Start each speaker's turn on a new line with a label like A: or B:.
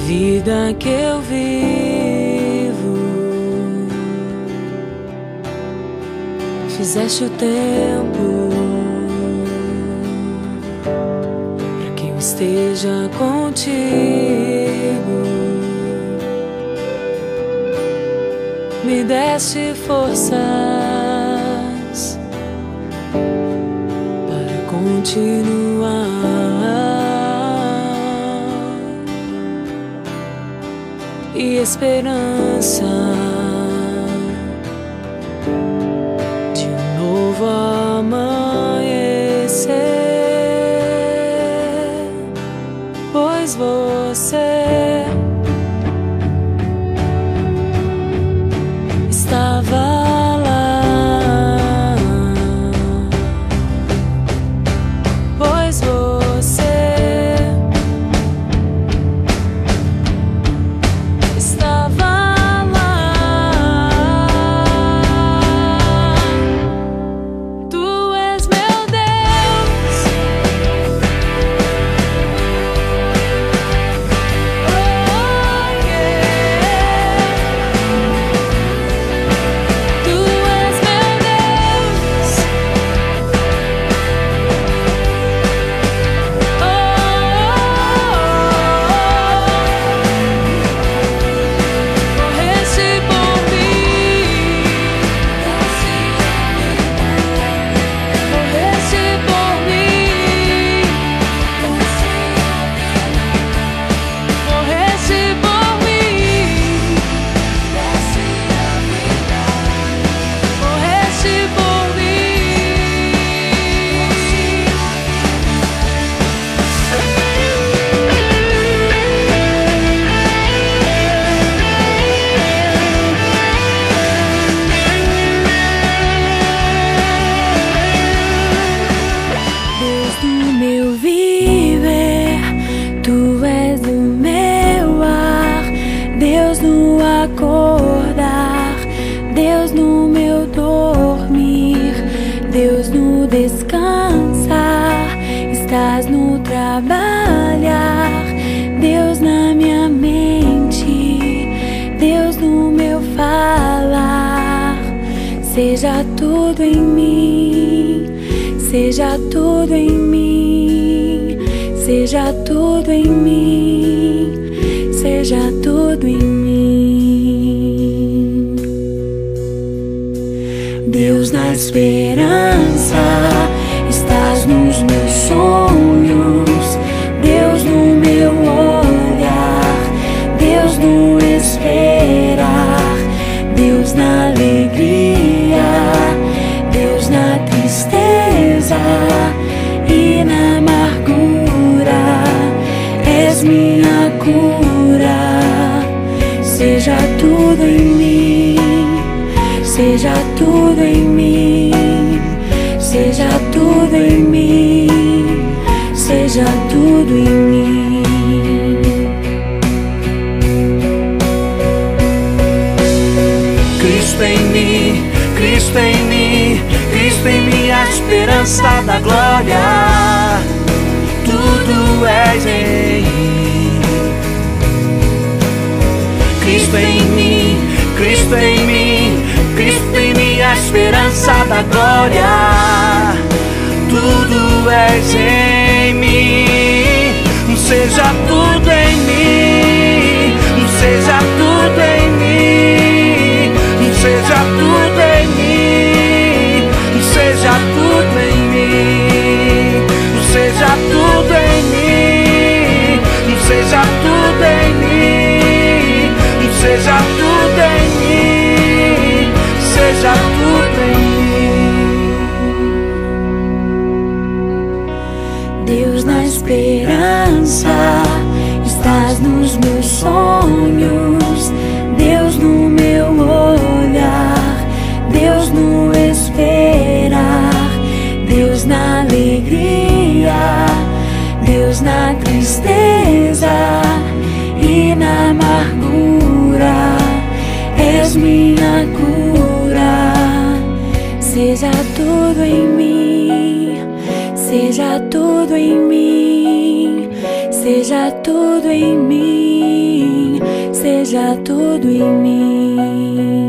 A: vida que eu vivo. Fizeste o tempo para que eu esteja contigo. Me deste forças para continuar. E esperança de um novo amanhecer, pois você estava lá, pois você acordar, Deus no meu dormir, Deus no descansar, estás no trabalhar, Deus na minha mente, Deus no meu falar. Seja tudo em mim, seja tudo em mim, seja tudo em mim, seja tudo em mim. Deus na esperança, estás nos meus sonhos, Deus no meu olhar, Deus no esperar, Deus na alegria, Deus na tristeza e na amargura, és minha cura. Seja tudo em mim, seja tudo em mim, seja tudo em mim, seja tudo em mim.
B: Cristo em mim, Cristo em mim, Cristo em mim, a esperança da glória. Tudo és em mim. Cristo em mim, Cristo em mim, Cristo em mim, a esperança da glória. Tudo és em mim. Seja tudo em mim, seja tudo em mim, seja tudo em mim, seja tudo em mim, seja tudo em mim, seja tudo em mim, seja tudo em mim, seja tudo em mim.
A: Deus na esperança, estás nos meus sonhos, Deus no meu olhar, Deus no esperar, Deus na alegria, Deus na tristeza e na amargura, és minha cura. Seja tudo em mim, seja tudo em mim, Seja tudo em mim, seja tudo em mim.